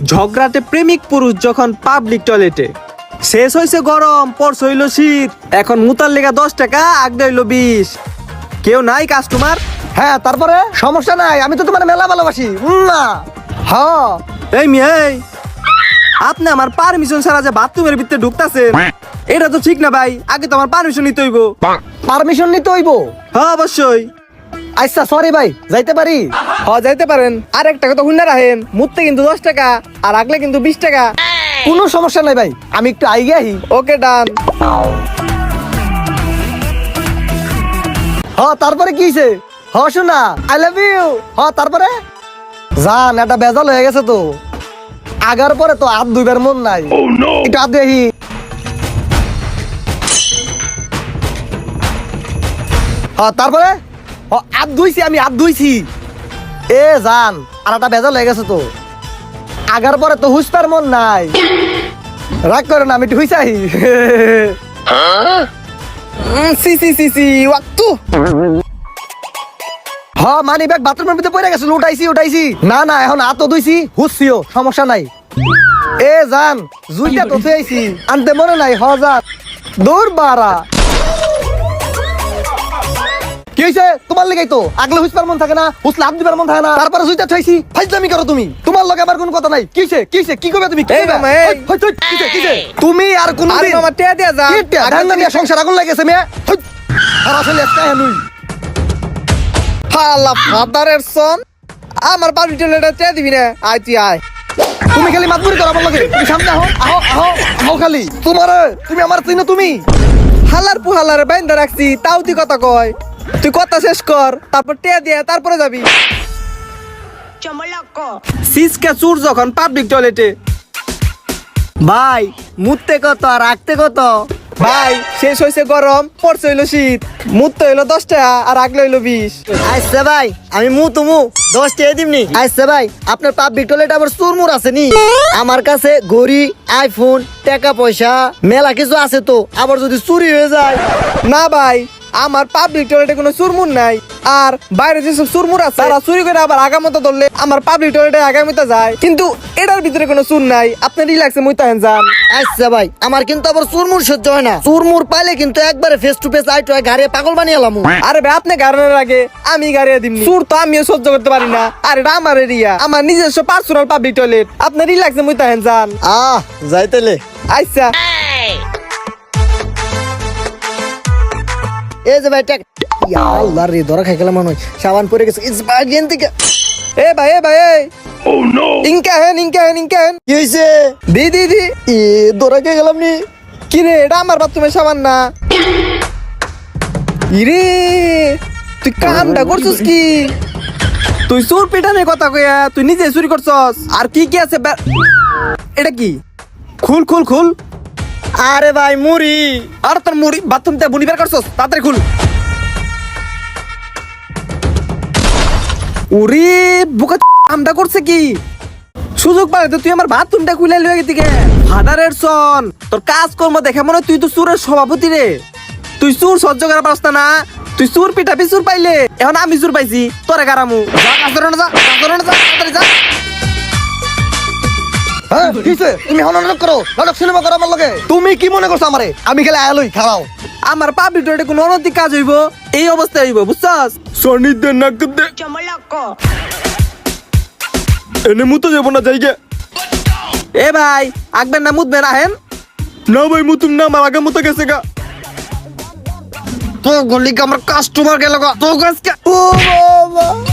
ঝগড়াটে প্রেমিক পুরুষ যখন পাবলিক টয়লেটে, শেষ হয়েছে গরম, পরশ হইল শীত, এখন মুতার লেগা 10 টাকা, আগদা হইল 20। কেউ নাই কাস্টমার? হ্যাঁ, তারপরে সমস্যা নাই, আমি তো তোমার মেলা ভালোবাসি। হ্যাঁ, এই মিয়া, আপনি আমার পারমিশন ছাড়া যে বাথরুমের ভিতরে ঢুকতাছেন, এটা তো ঠিক না ভাই। আগে তো আমার পারমিশন নিতে হইব। পারমিশন নিতে হইব? হ্যাঁ অবশ্যই। আচ্ছা সরি ভাই, যাইতে পারি? হ্যাঁ যাইতে পারেন। আর একটা কথা হুন্না রাখেন, মুততে কিন্তু 10 টাকা, আর আগলে কিন্তু 20 টাকা। কোনো সমস্যা নাই ভাই, আমি একটু আইগে আহি। ওকে ডান। হ্যাঁ, তারপরে কি হইছে? হ্যাঁ শোনা, আই লাভ ইউ। হ্যাঁ, তারপরে জান, এটা বেজাল হয়ে গেছে তো। আগার পরে তো হাত ধুইবার মন নাই। একটু হাত ধুই। হ্যাঁ, তারপরে হাত ধুইছি, আমি হাত ধুইছি। এ জান, আর একটা বেজাল হয়ে গেছে তো। আগার পরে তো হুসপার মন নাই। রাগ করে না, আমি একটু হুইসাই। সি সি সি সি ওয়াক্তু। হ্যাঁ, মানি ব্যাগ বাথরুমের ভিতরে পড়ে গেছে, উঠাইছি। না না, এখন হাতও ধুইছি, হুসছিও, সমস্যা নাই। এ জান, জুইটা তো থুইছি, আনতে মনে নাই। হ জান, দৌড় বাড়া। কি হইছে? তোমার লেগেই তো আগলে হুসপার মন থাকে না, হুসলে হাত দিবার মন থাকে না, তারপরে জুইটা থুইছি। ফাইজলামি করো তুমি, তোমার লগে আমার কোনো কথা নাই। কি হইছে? কি করবে তুমি? এই মামা, এই। কিছে? তুমি আর কোন আরে মামা টিয়া দিয়া যা। সংসার আগুন লাগেছে মেয়ে। আর আসলে একটা হেনুই হালা ফাদারের সন, আমার বাড়ি টয়লেটে টিয়া দিবি না। আয় তুই আয়। তুমি খালি মাতবুরি করো আমার লগে। তুমি সামনে আহো খালি। তুমি আমার চিনো তুমি? হালার পুহালারে বাইন্দা রাখছি, তাও তুই কথা কয়। তুই কথা শেষ কর, তারপর টিয়া দিয়া তারপরে যাবি। সিসকা চুর যখন পাবলিক টয়লেটে, ভাই মুততে কত আর রাখতে কত? ভাই শেষ হইছে গরম, পড়ছে হইলো শীত, মুততে হইলো 10 টাকা, আর আগলে হইলো 20। আচ্ছা ভাই, আমি তুমু 10 টাকা দিমনি। আচ্ছা ভাই, আপনার পাবলিক টয়লেট আবার চুরমুর আছে নি? আমার কাছে ঘড়ি, আইফোন, টাকা পয়সা মেলা কিছু আছে তো, আবার যদি চুরি হয়ে যায়? না ভাই, আমার পাবলিক টয়লেটে কোনো চুরমুর নাই। আর বাইরে যেসব চুরমুর আছে তারা চুরি করে আবার আগামতো ধরলে আমার পাবলিক টয়লেটে আগামীতে যায়, কিন্তু এটার ভিতরে কোনো চুর নাই। আপনি রিল্যাক্সে মুইতাহেন যান। আচ্ছা ভাই, আমার কিন্তু আবার চুরমুর সহ্য হয় না। চুরমুর পাইলে কিন্তু একবারে face to face eye to eye গাড়ি পাগল বানিয়ে এলাম। আরে ভাই, আপনি গাড়ানোর আগে আমি গাড়িয়ে দিমনি। চুর তো আমিও সহ্য করতে পারি না। আর এটা আমার এরিয়া, আমার নিজস্ব পার্সোনাল পাবলিক টয়লেট। আপনি রিল্যাক্সে মুইতাহেন যান। যাইতেলে আচ্ছা। এই যে ভাই আল্লাহ রে, ধরা খাই গেলাম মনে হয়, সাবান পরে গেছে। এ ভাই ইনকা হেন। কি হয়েছে? দি এ ধরা খেয়ে গেলাম নি। কি রে, এটা আমার বাথরুমে সাবান না। ইরে, তুই কামটা করছিস কি? তুই চোর পিটানের কথা কইয়া তুই নিজে চুরি করছস। আর কি কি আছে? এটা কি? খুল। আরে ভাই মুড়ি। আর তোর মুড়ি বাথরুমতে বুনি বের করছস, তাড়াতাড়ি খুল। ওরে বুকা, আমটা করছে কি? সুযোগ পালে তো তুই আমার বাথরুমটা খুলে লয়ে গেতি কে? ফাদারের সন, তোর কাজকর্ম দেখে মনে হয় তুই তো চুরের সভাপতি রে। তুই চুর সহ্য করা পারছ না? তুই চুর পিঠাবি, চুর পাইলে। এখন আমি চুর পাইছি, তোরে গারামু। তুমি নাটক করো, নাটক সিনেমা করো আমার লগে। তুমি কি মনে করছো আমারে? আমি খেলে আয়ালই খাওয়াও। আমার পাবলিক টয়লেটে কোনো অনৈতিক কাজ হইব, এই অবস্থায় হইব, বুঝছস? সনিদের নাক দে এনে মুতো যাব না জায়গা। এ ভাই, আগবেন না মুতবেন আহেন। না ভাই, মুতুম না, আমার আগে মুতো গেছে গা। তো গলি আমার কাস্টমার গেল গা। তো গাছকে ও বাবা।